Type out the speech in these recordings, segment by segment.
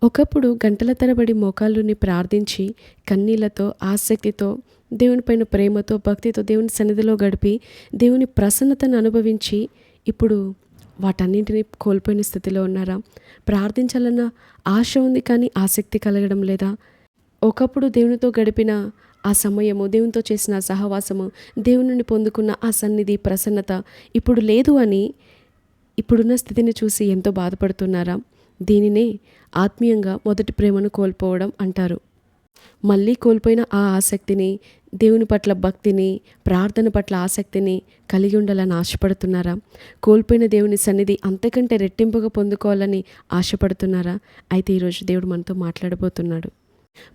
ఒకప్పుడు గంటల తరబడి మోకాళ్ళుని ప్రార్థించి, కన్నీళ్లతో, ఆసక్తితో, దేవునిపైన ప్రేమతో, భక్తితో దేవుని సన్నిధిలో గడిపి, దేవుని ప్రసన్నతను అనుభవించి, ఇప్పుడు వాటన్నింటిని కోల్పోయిన స్థితిలో ఉన్నారా? ప్రార్థించాలన్న ఆశ ఉంది కానీ ఆసక్తి కలగడం లేదా? ఒకప్పుడు దేవునితో గడిపిన ఆ సమయము, దేవునితో చేసిన ఆ సహవాసము, దేవుని నుండి పొందుకున్న ఆ సన్నిధి, ప్రసన్నత ఇప్పుడు లేదు అని ఇప్పుడున్న స్థితిని చూసి ఎంతో బాధపడుతున్నారా? దీనినే ఆత్మీయంగా మొదటి ప్రేమను కోల్పోవడం అంటారు. మళ్ళీ కోల్పోయిన ఆ ఆసక్తిని, దేవుని పట్ల భక్తిని, ప్రార్థన పట్ల ఆసక్తిని కలిగి ఉండాలని ఆశపడుతున్నారా? కోల్పోయిన దేవుని సన్నిధి అంతకంటే రెట్టింపుగా పొందుకోవాలని ఆశపడుతున్నారా? అయితే ఈరోజు దేవుడు మనతో మాట్లాడబోతున్నాడు.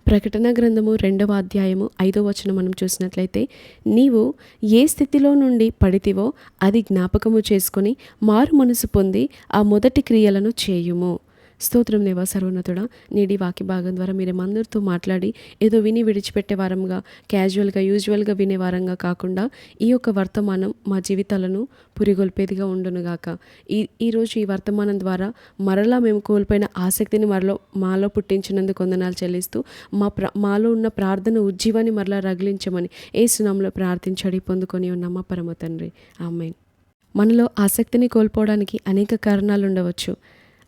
ప్రకటన గ్రంథము 2వ అధ్యాయము 5వ వచనం మనం చూసినట్లయితే, నీవు ఏ స్థితిలో నుండి పడితివో అది జ్ఞాపకము చేసుకొని మారు మనసు పొంది ఆ మొదటి క్రియలను చేయుము. స్తోత్రం దేవా సర్వోన్నతుడా, నేడి వాక్య భాగం ద్వారా మీరేమందరితో మాట్లాడి ఏదో విని విడిచిపెట్టే వారంగా, క్యాజువల్గా యూజువల్గా వినే వారంగా కాకుండా ఈ యొక్క వర్తమానం మా జీవితాలను పురిగొల్పేదిగా ఉండునుగాక. ఈరోజు ఈ వర్తమానం ద్వారా మరలా మేము కోల్పోయిన ఆసక్తిని మాలో పుట్టించినందుకు వందనాలు చెల్లిస్తూ మాలో ఉన్న ప్రార్థన ఉజ్జీవాన్ని మరలా రగిలించమని యేసు నామములో ప్రార్థించి పొందుకొని ఉన్న మా పరమ తండ్రి, ఆమేన్. మనలో ఆసక్తిని కోల్పోవడానికి అనేక కారణాలు ఉండవచ్చు.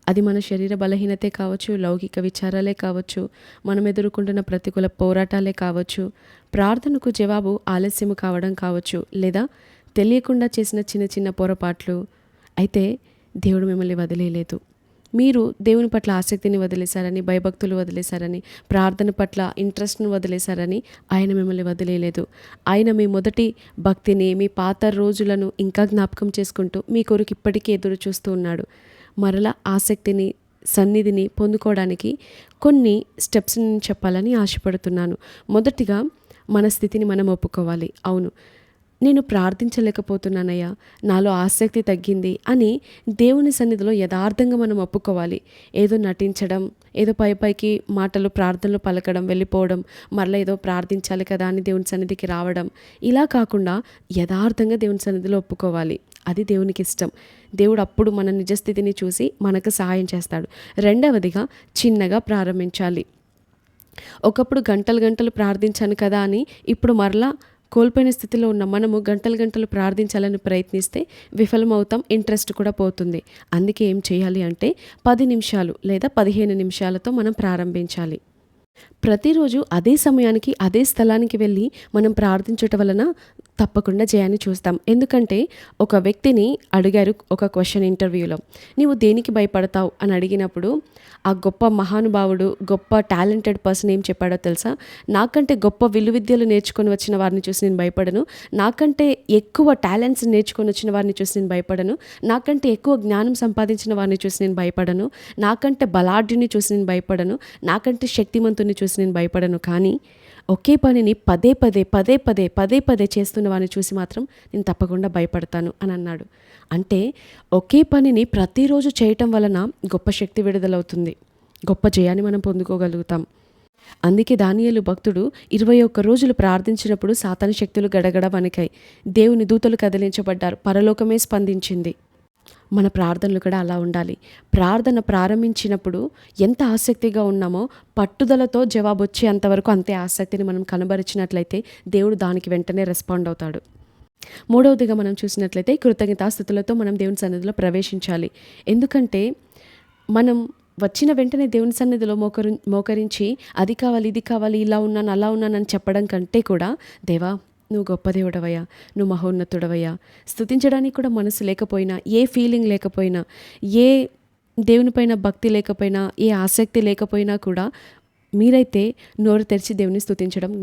అది మన శరీర బలహీనతే కావచ్చు, లౌకిక విచారాలే కావచ్చు, మనం ఎదుర్కొంటున్న ప్రతికూల పోరాటాలే కావచ్చు, ప్రార్థనకు జవాబు ఆలస్యము కావడం కావచ్చు, లేదా తెలియకుండా చేసిన చిన్న చిన్న పొరపాట్లు. అయితే దేవుడు మిమ్మల్ని వదిలేయలేదు. మీరు దేవుని పట్ల ఆసక్తిని వదిలేశారని, భయభక్తులు వదిలేశారని, ప్రార్థన పట్ల ఇంట్రెస్ట్ను వదిలేశారని ఆయన మిమ్మల్ని వదిలేయలేదు. ఆయన మీ మొదటి భక్తిని, మీ పాత రోజులను ఇంకా జ్ఞాపకం చేసుకుంటూ మీ కొరకు ఇప్పటికీ ఎదురు చూస్తూ ఉన్నాడు. మరలా ఆసక్తిని, సన్నిధిని పొందుకోవడానికి కొన్ని స్టెప్స్ నేను చెప్పాలని ఆశపడుతున్నాను. మొదటిగా మన స్థితిని మనం ఒప్పుకోవాలి. అవును, నేను ప్రార్థించలేకపోతున్నానయ్యా, నాలో ఆసక్తి తగ్గింది అని దేవుని సన్నిధిలో యథార్థంగా మనం ఒప్పుకోవాలి. ఏదో నటించడం, ఏదో పైకి మాటలు ప్రార్థనలు పలకడం, వెళ్ళిపోవడం, మరలా ఏదో ప్రార్థించాలి కదా అని దేవుని సన్నిధికి రావడం, ఇలా కాకుండా యథార్థంగా దేవుని సన్నిధిలో ఒప్పుకోవాలి. అది దేవునికి ఇష్టం. దేవుడు అప్పుడు మన నిజస్థితిని చూసి మనకు సహాయం చేస్తాడు. రెండవదిగా చిన్నగా ప్రారంభించాలి. ఒకప్పుడు గంటలు గంటలు ప్రార్థించాను కదా అని ఇప్పుడు మరలా కోల్పోయిన స్థితిలో ఉన్న మనము గంటలు గంటలు ప్రార్థించాలని ప్రయత్నిస్తే విఫలమవుతాం, ఇంట్రెస్ట్ కూడా పోతుంది. అందుకే ఏం చేయాలి అంటే 10 నిమిషాలు లేదా 15 నిమిషాలతో మనం ప్రారంభించాలి. ప్రతిరోజు అదే సమయానికి అదే స్థలానికి వెళ్ళి మనం ప్రార్థించటం వలన తప్పకుండా జయాన్ని చూస్తాం. ఎందుకంటే ఒక వ్యక్తిని అడిగారు ఒక క్వశ్చన్ ఇంటర్వ్యూలో, నీవు దేనికి భయపడతావు అని అడిగినప్పుడు ఆ గొప్ప మహానుభావుడు, గొప్ప టాలెంటెడ్ పర్సన్ ఏం చెప్పాడో తెలుసా? నాకంటే గొప్ప విలువిద్యలు నేర్చుకొని వచ్చిన వారిని చూసి నేను భయపడను, నాకంటే ఎక్కువ టాలెంట్స్ నేర్చుకొని వచ్చిన వారిని చూసి నేను భయపడను, నాకంటే ఎక్కువ జ్ఞానం సంపాదించిన వారిని చూసి నేను భయపడను, నాకంటే బలాఢ్యుని చూసి నేను భయపడను, నాకంటే శక్తిమంతుని చూసి నేను భయపడను, కానీ ఒకే పనిని పదే పదే చేస్తున్న వారిని చూసి మాత్రం నేను తప్పకుండా భయపడతాను అని అన్నాడు. అంటే ఒకే పనిని ప్రతిరోజు చేయటం వలన గొప్ప శక్తి విడుదలవుతుంది, గొప్ప జయాన్ని మనం పొందుకోగలుగుతాం. అందుకే దానియేలు భక్తుడు 21 రోజులు ప్రార్థించినప్పుడు సాతాను శక్తులు గడగడ వణికాయి, దేవుని దూతలు కదిలించబడ్డారు, పరలోకమే స్పందించింది. మన ప్రార్థనలు కూడా అలా ఉండాలి. ప్రార్థన ప్రారంభించినప్పుడు ఎంత ఆసక్తిగా ఉన్నామో పట్టుదలతో జవాబు వచ్చేంతవరకు అంతే ఆసక్తిని మనం కనబరిచినట్లయితే దేవుడు దానికి వెంటనే రెస్పాండ్ అవుతాడు. మూడవదిగా మనం చూసినట్లయితే కృతజ్ఞతాస్తుతులతో మనం దేవుని సన్నిధిలో ప్రవేశించాలి. ఎందుకంటే మనం వచ్చిన వెంటనే దేవుని సన్నిధిలో మోకరించి అది కావాలి, ఇది కావాలి, ఇలా ఉన్నాను, అలా ఉన్నానని చెప్పడం కంటే కూడా, దేవా నువ్వు గొప్ప దేవుడవయ్యా, నువ్వు మహోన్నతుడవయ్యా, స్తుతించడానికి కూడా మనసు లేకపోయినా, ఏ ఫీలింగ్ లేకపోయినా, ఏ దేవునిపైన భక్తి లేకపోయినా, ఏ ఆసక్తి లేకపోయినా కూడా మీరైతే నోరు తెరిచి దేవుని స్తుతించడం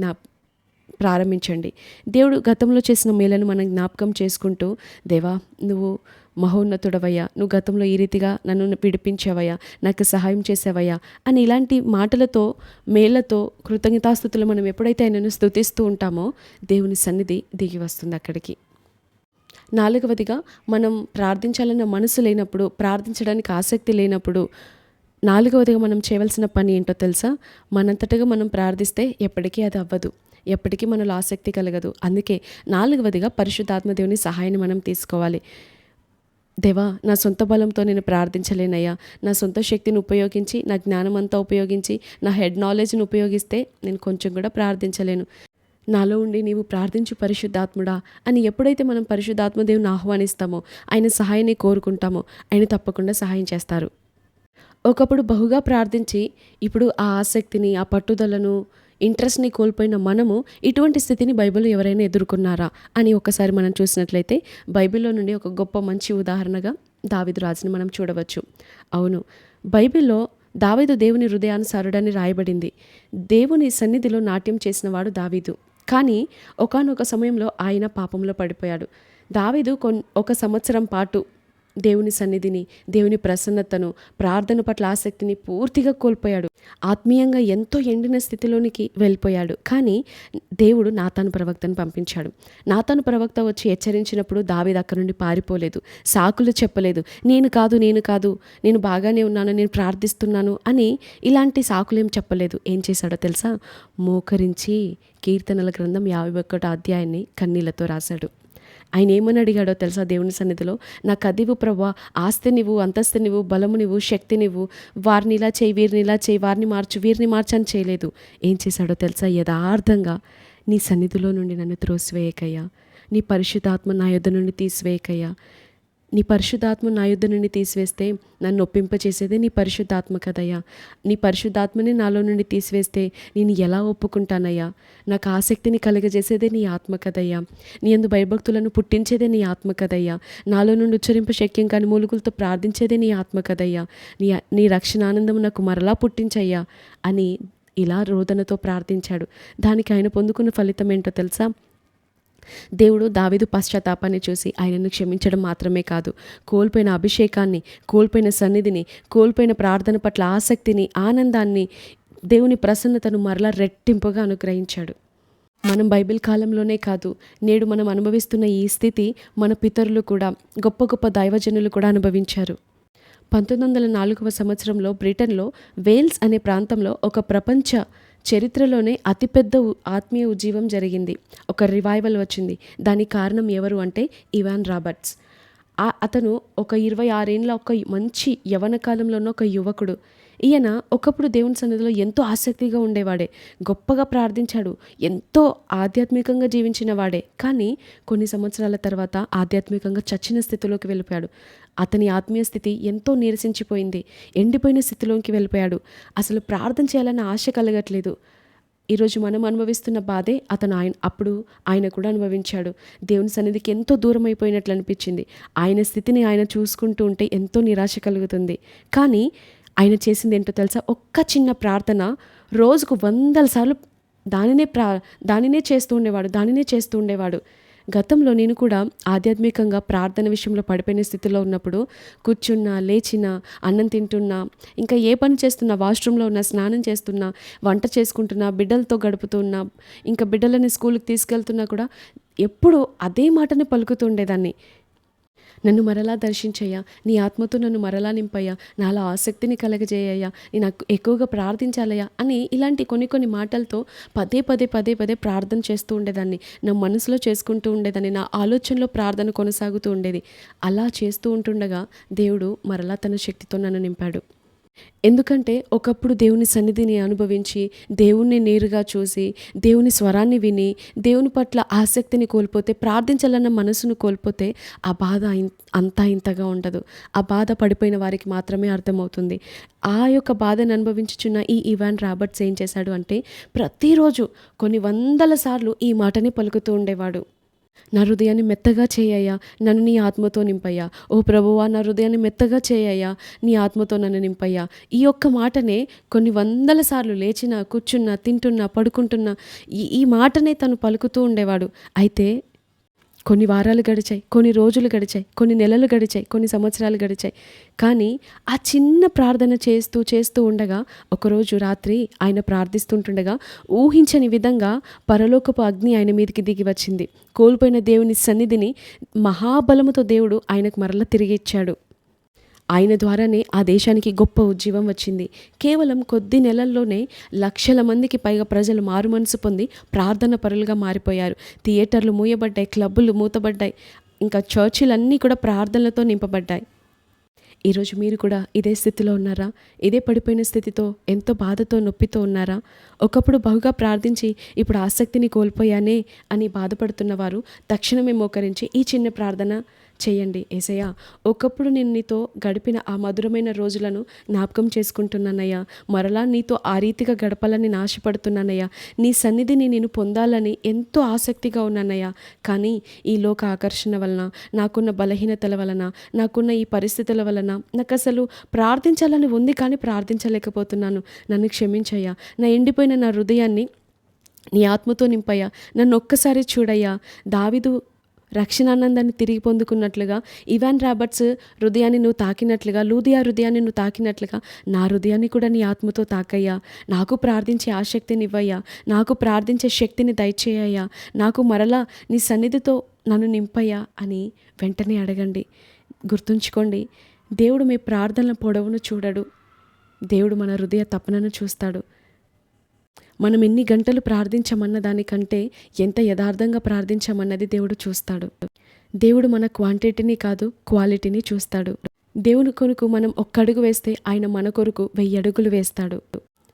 ప్రారంభించండి. దేవుడు గతంలో చేసిన మేలను మనం జ్ఞాపకం చేసుకుంటూ, దేవా నువ్వు మహోన్నతుడవయ్యా, నువ్వు గతంలో ఈ రీతిగా నన్ను విడిపించావయ్యా, నాకు సహాయం చేసావయ్యా అని ఇలాంటి మాటలతో, మేళ్లతో, కృతజ్ఞతాస్తుతులు మనం ఎప్పుడైతే ఆయనను స్తుతిస్తూ ఉంటామో దేవుని సన్నిధి దిగి వస్తుంది అక్కడికి. నాలుగవదిగా మనం ప్రార్థించాలన్న మనసు లేనప్పుడు, ప్రార్థించడానికి ఆసక్తి లేనప్పుడు, నాలుగవదిగా మనం చేయవలసిన పని ఏంటో తెలుసా? మనంతటగా మనం ప్రార్థిస్తే ఎప్పటికీ అది అవ్వదు, ఎప్పటికీ మనలో ఆసక్తి కలగదు. అందుకే నాలుగవదిగా పరిశుద్ధాత్మ దేవుని సహాయాన్ని మనం తీసుకోవాలి. దేవా, నా సొంత బలంతో నేను ప్రార్థించలేనయ్యా. నా సొంత శక్తిని ఉపయోగించి, నా జ్ఞానం అంతా ఉపయోగించి, నా హెడ్ నాలెడ్జ్‌ని ఉపయోగిస్తే నేను కొంచెం కూడా ప్రార్థించలేను. నాలో ఉండి నీవు ప్రార్థించు పరిశుద్ధాత్ముడా అని ఎప్పుడైతే మనం పరిశుద్ధాత్మ దేవుని ఆహ్వానిస్తామో, ఆయన సహాయాన్ని కోరుకుంటామో, ఆయన తప్పకుండా సహాయం చేస్తారు. ఒకప్పుడు బహుగా ప్రార్థించి, ఇప్పుడు ఆ ఆసక్తిని, ఆ పట్టుదలను, ఇంట్రెస్ట్‌ని కోల్పోయిన మనము ఇటువంటి స్థితిని బైబిల్‌లో ఎవరైనా ఎదుర్కొన్నారా అని ఒకసారి మనం చూసినట్లయితే, బైబిల్‌లో నుండి ఒక గొప్ప మంచి ఉదాహరణగా దావీదు రాజుని మనం చూడవచ్చు. అవును, బైబిల్‌లో దావీదు దేవుని హృదయానుసారుడని రాయబడింది. దేవుని సన్నిధిలో నాట్యం చేసినవాడు దావీదు. కానీ ఒకానొక సమయంలో ఆయన పాపంలో పడిపోయాడు. దావీదు ఒక సంవత్సరం పాటు దేవుని సన్నిధిని, దేవుని ప్రసన్నతను, ప్రార్థన పట్ల ఆసక్తిని పూర్తిగా కోల్పోయాడు. ఆత్మీయంగా ఎంతో ఎండిన స్థితిలోనికి వెళ్ళిపోయాడు. కానీ దేవుడు నాతాను ప్రవక్తను పంపించాడు. నాతాను ప్రవక్త వచ్చి హెచ్చరించినప్పుడు దావీదు అక్కడి నుండి పారిపోలేదు, సాకులు చెప్పలేదు. నేను కాదు, నేను బాగానే ఉన్నాను, నేను ప్రార్థిస్తున్నాను అని ఇలాంటి సాకులేం చెప్పలేదు. ఏం చేశాడో తెలుసా? మోకరించి కీర్తనల గ్రంథం 51 అధ్యాయాన్ని కన్నీళ్లతో రాశాడు. ఆయన ఏమని అడిగాడో తెలుసా దేవుని సన్నిధిలో? నాకు అదివు ప్రభా, ఆస్తి నీవు, అంతస్తు నీవు, బలము నీవు, శక్తి నీవు, వారిని ఇలా చేయి, వీరిని ఇలా చేయి, వారిని మార్చు, వీరిని మార్చు అని చేయలేదు. ఏం చేశాడో తెలుసా? యథార్థంగా నీ సన్నిధిలో నుండి నన్ను త్రోసివేయకయ్యా, నీ పరిశుద్ధాత్మ నా యొద్ద నుండి తీసివేయకయ్యా. నీ పరిశుద్ధాత్మ నా యొద్ద నుండి తీసివేస్తే నన్ను ఒప్పింపచేసేదే నీ పరిశుద్ధాత్మ కదయ్యా. నీ పరిశుద్ధాత్మని నాలో నుండి తీసివేస్తే నేను ఎలా ఒప్పుకుంటానయ్యా? నాకు ఆసక్తిని కలగజేసేదే నీ ఆత్మ కదయ్యా. నీ యందు భయభక్తులను పుట్టించేదే నీ ఆత్మ కదయ్యా. నాలో నుండి ఉచ్చరింప శక్యం కాని మూలుగులతో ప్రార్థించేదే నీ ఆత్మ కదయ్యా. నీ రక్షణానందం నాకు మరలా పుట్టించయ్యా అని ఇలా రోదనతో ప్రార్థించాడు. దానికి ఆయన పొందుకున్న ఫలితం ఏంటో తెలుసా? దేవుడు దావీదు పశ్చాత్తాపాన్ని చూసి ఆయనను క్షమించడం మాత్రమే కాదు, కోల్పోయిన అభిషేకాన్ని, కోల్పోయిన సన్నిధిని, కోల్పోయిన ప్రార్థన పట్ల ఆసక్తిని, ఆనందాన్ని, దేవుని ప్రసన్నతను మరలా రెట్టింపుగా అనుగ్రహించాడు. మనం బైబిల్ కాలంలోనే కాదు, నేడు మనం అనుభవిస్తున్న ఈ స్థితి మన పితరులు కూడా, గొప్ప గొప్ప దైవజనులు కూడా అనుభవించారు. 1904వ సంవత్సరంలో బ్రిటన్లో వేల్స్ అనే ప్రాంతంలో ఒక ప్రపంచ చరిత్రలోనే అతిపెద్ద ఆత్మీయ ఉజ్జీవం జరిగింది. ఒక రివైవల్ వచ్చింది. దానికి కారణం ఎవరు అంటే ఇవాన్ రాబర్ట్స్. అతను ఒక 26 ఏండ్ల ఒక మంచి యవ్వన కాలంలో ఉన్న ఒక యువకుడు. ఈయన ఒకప్పుడు దేవుని సన్నిధిలో ఎంతో ఆసక్తిగా ఉండేవాడే, గొప్పగా ప్రార్థించాడు, ఎంతో ఆధ్యాత్మికంగా జీవించిన వాడే. కానీ కొన్ని సంవత్సరాల తర్వాత ఆధ్యాత్మికంగా చచ్చిన స్థితిలోకి వెళ్ళిపోయాడు. అతని ఆత్మీయ స్థితి ఎంతో నీరసించిపోయింది, ఎండిపోయిన స్థితిలోకి వెళ్ళిపోయాడు. అసలు ప్రార్థన చేయాలన్న ఆశ కలగట్లేదు. ఈరోజు మనం అనుభవిస్తున్న బాధే అప్పుడు ఆయన కూడా అనుభవించాడు. దేవుని సన్నిధికి ఎంతో దూరం అయిపోయినట్లు అనిపించింది. ఆయన స్థితిని ఆయన చూసుకుంటూ ఉంటే ఎంతో నిరాశ కలుగుతుంది. కానీ ఆయన చేసింది ఏంటో తెలుసా? ఒక్క చిన్న ప్రార్థన రోజుకు 100 సార్లు దానినే చేస్తూ ఉండేవాడు. గతంలో నేను కూడా ఆధ్యాత్మికంగా ప్రార్థన విషయంలో పడిపోయిన స్థితిలో ఉన్నప్పుడు కూర్చున్నా, లేచినా, అన్నం తింటున్నా, ఇంకా ఏ పని చేస్తున్నా, వాష్రూమ్లో ఉన్నా, స్నానం చేస్తున్నా, వంట చేసుకుంటున్నా, బిడ్డలతో గడుపుతున్నా, ఇంకా బిడ్డలని స్కూల్కి తీసుకెళ్తున్నా కూడా ఎప్పుడూ అదే మాటని పలుకుతూ ఉండేదాన్ని. నన్ను మరలా దర్శించయ్యా, నీ ఆత్మతో నన్ను మరలా నింపయ్యా, నాలో ఆసక్తిని కలగజేయ్యా, నేను ఎక్కువగా ప్రార్థించాలయ్యా అని ఇలాంటి కొన్ని మాటలతో పదే ప్రార్థన చేస్తూ ఉండేదాన్ని. నా మనసులో చేసుకుంటూ ఉండేదాన్ని, నా ఆలోచనలో ప్రార్థన కొనసాగుతూ ఉండేది. అలా చేస్తూ ఉంటుండగా దేవుడు మరలా తన శక్తితో నన్ను నింపాడు. ఎందుకంటే ఒకప్పుడు దేవుని సన్నిధిని అనుభవించి, దేవుణ్ణి నేరుగా చూసి, దేవుని స్వరాన్ని విని, దేవుని పట్ల ఆసక్తిని కోల్పోతే, ప్రార్థించాలన్న మనసును కోల్పోతే ఆ బాధ అంతా ఇంతగా ఉండదు. ఆ బాధ పడిపోయిన వారికి మాత్రమే అర్థమవుతుంది. ఆ యొక్క బాధను అనుభవించుచున్న ఈ ఇవాన్ రాబర్ట్స్ ఏం చేశాడు అంటే, ప్రతిరోజు కొన్ని 100 సార్లు ఈ మాటని పలుకుతూ ఉండేవాడు. నా హృదయాన్ని మెత్తగా చేయయ్యా, నన్ను నీ ఆత్మతో నింపయ్యా. ఓ ప్రభువా, నా హృదయాన్ని మెత్తగా చేయయ్యా, నీ ఆత్మతో నన్ను నింపయ్యా. ఈ ఒక్క మాటనే కొన్ని 100 సార్లు లేచినా, కూర్చున్నా, తింటున్నా, పడుకుంటున్నా ఈ మాటనే తను పలుకుతూ ఉండేవాడు. అయితే కొన్ని వారాలు గడిచాయి, కొన్ని రోజులు గడిచాయి, కొన్ని నెలలు గడిచాయి, కొన్ని సంవత్సరాలు గడిచాయి. కానీ ఆ చిన్న ప్రార్థన చేస్తూ ఉండగా ఒకరోజు రాత్రి ఆయన ప్రార్థిస్తుంటుండగా ఊహించని విధంగా పరలోకపు అగ్ని ఆయన మీదకి దిగి వచ్చింది. కోల్పోయిన దేవుని సన్నిధిని మహాబలముతో దేవుడు ఆయనకు మరల తిరిగి ఇచ్చాడు. ఆయన ద్వారానే ఆ దేశానికి గొప్ప ఉజ్జీవం వచ్చింది. కేవలం కొద్ది నెలల్లోనే లక్షల మందికి పైగా ప్రజలు మారుమనసు పొంది ప్రార్థన పరులుగా మారిపోయారు. థియేటర్లు మూయబడ్డాయి, క్లబ్బులు మూతబడ్డాయి, ఇంకా చర్చిలన్నీ కూడా ప్రార్థనలతో నింపబడ్డాయి. ఈరోజు మీరు కూడా ఇదే స్థితిలో ఉన్నారా? ఇదే పడిపోయిన స్థితితో, ఎంతో బాధతో, నొప్పితో ఉన్నారా? ఒకప్పుడు బహుగా ప్రార్థించి ఇప్పుడు ఆసక్తిని కోల్పోయానే అని బాధపడుతున్నవారు తక్షణమే మోకరించి ఈ చిన్న ప్రార్థన చేయండి. యేసయ్యా, ఒకప్పుడు నేను నీతో గడిపిన ఆ మధురమైన రోజులను జ్ఞాపకం చేసుకుంటున్నానయ్యా. మరలా నీతో ఆ రీతిగా గడపాలని ఆశపడుతున్నానయ్యా. నీ సన్నిధిని నేను పొందాలని ఎంతో ఆసక్తిగా ఉన్నానయ్యా. కానీ ఈ లోక ఆకర్షణ వలన, నాకున్న బలహీనతల వలన, నాకున్న ఈ పరిస్థితుల వలన నాకు అసలు ప్రార్థించాలని ఉంది, కానీ ప్రార్థించలేకపోతున్నాను. నన్ను క్షమించయ్యా. నా ఎండిపోయిన నా హృదయాన్ని నీ ఆత్మతో నింపయ్యా. నన్ను ఒక్కసారి చూడయ్యా. దావీదు రక్షణానందాన్ని తిరిగి పొందుకున్నట్లుగా, ఇవాన్ రాబర్ట్స్ హృదయాన్ని నువ్వు తాకినట్లుగా, లూదియా హృదయాన్ని నువ్వు తాకినట్లుగా నా హృదయాన్ని కూడా నీ ఆత్మతో తాకయ్యా. నాకు ప్రార్థించే ఆసక్తిని ఇవ్వయ్యా. నాకు ప్రార్థించే శక్తిని దయచేయ్యా. నాకు మరలా నీ సన్నిధితో నన్ను నింపయ్యా అని వెంటనే అడగండి. గుర్తుంచుకోండి, దేవుడు మీ ప్రార్థనల పొడవును చూడడు. దేవుడు మన హృదయ తపనను చూస్తాడు. మనం ఎన్ని గంటలు ప్రార్థించమన్న దానికంటే ఎంత యథార్థంగా ప్రార్థించమన్నది దేవుడు చూస్తాడు. దేవుడు మన క్వాంటిటీని కాదు, క్వాలిటీని చూస్తాడు. దేవుని కొరకు మనం ఒక్క అడుగు వేస్తే ఆయన మన కొరకు 1000 అడుగులు వేస్తాడు.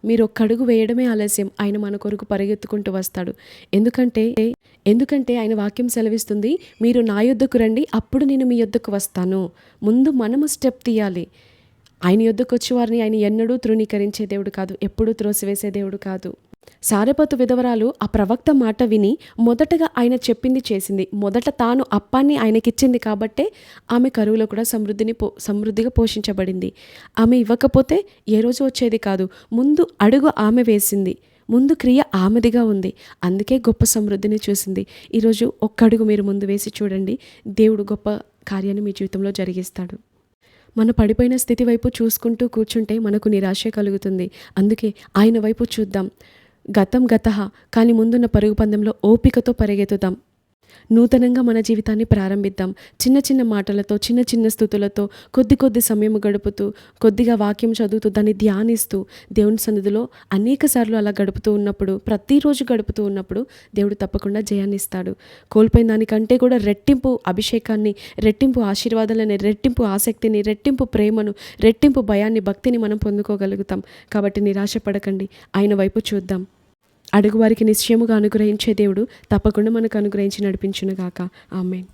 మీరు ఒక్క అడుగు వేయడమే ఆలస్యం, ఆయన మన కొరకు పరిగెత్తుకుంటూ వస్తాడు. ఎందుకంటే ఆయన వాక్యం సెలవిస్తుంది, మీరు నా యొద్దకు రండి, అప్పుడు నేను మీ యొద్దకు వస్తాను. ముందు మనము స్టెప్ తీయాలి. ఆయన యొద్దకు వచ్చి వారిని ఆయన ఎన్నడూ తృణీకరించే దేవుడు కాదు, ఎప్పుడూ త్రోసివేసే దేవుడు కాదు. సారెపతు విధవరాలు ఆ ప్రవక్త మాట విని మొదటగా ఆయన చెప్పింది చేసింది. మొదట తాను అప్పాన్ని ఆయనకిచ్చింది కాబట్టే ఆమె కరువులో కూడా సమృద్ధిగా పోషించబడింది. ఆమె ఇవ్వకపోతే ఏ రోజు వచ్చేది కాదు. ముందు అడుగు ఆమె వేసింది, ముందు క్రియ ఆమెదిగా ఉంది. అందుకే గొప్ప సమృద్ధిని చూసింది. ఈరోజు ఒక్క అడుగు మీరు ముందు వేసి చూడండి, దేవుడు గొప్ప కార్యాన్ని మీ జీవితంలో జరిగిస్తాడు. మన పడిపోయిన స్థితి వైపు చూసుకుంటూ కూర్చుంటే మనకు నిరాశ కలుగుతుంది. అందుకే ఆయన వైపు చూద్దాం. గతం గతః, కానీ ముందున్న పరుగు పందెంలో ఓపికతో పరిగెత్తుదాం. నూతనంగా మన జీవితాన్ని ప్రారంభిద్దాం. చిన్న చిన్న మాటలతో, చిన్న చిన్న స్తుతులతో, కొద్ది సమయం గడుపుతూ, కొద్దిగా వాక్యం చదువుతూ, దాన్ని ధ్యానిస్తూ, దేవుని సన్నిధిలో అనేక సార్లు అలా గడుపుతూ ఉన్నప్పుడు, ప్రతిరోజు గడుపుతూ ఉన్నప్పుడు దేవుడు తప్పకుండా జయాన్ని ఇస్తాడు. కోల్పోయిన దానికంటే కూడా రెట్టింపు అభిషేకాన్ని, రెట్టింపు ఆశీర్వాదాలని, రెట్టింపు ఆసక్తిని, రెట్టింపు ప్రేమను, రెట్టింపు భయాన్ని, భక్తిని మనం పొందుకోగలుగుతాం. కాబట్టి నిరాశపడకండి, ఆయన వైపు చూద్దాం. అడుగువారికి నిశ్చయముగా అనుగ్రహించే దేవుడు తప్పకుండా మనకు అనుగ్రహించి నడిపించునుగాక. ఆమేన్.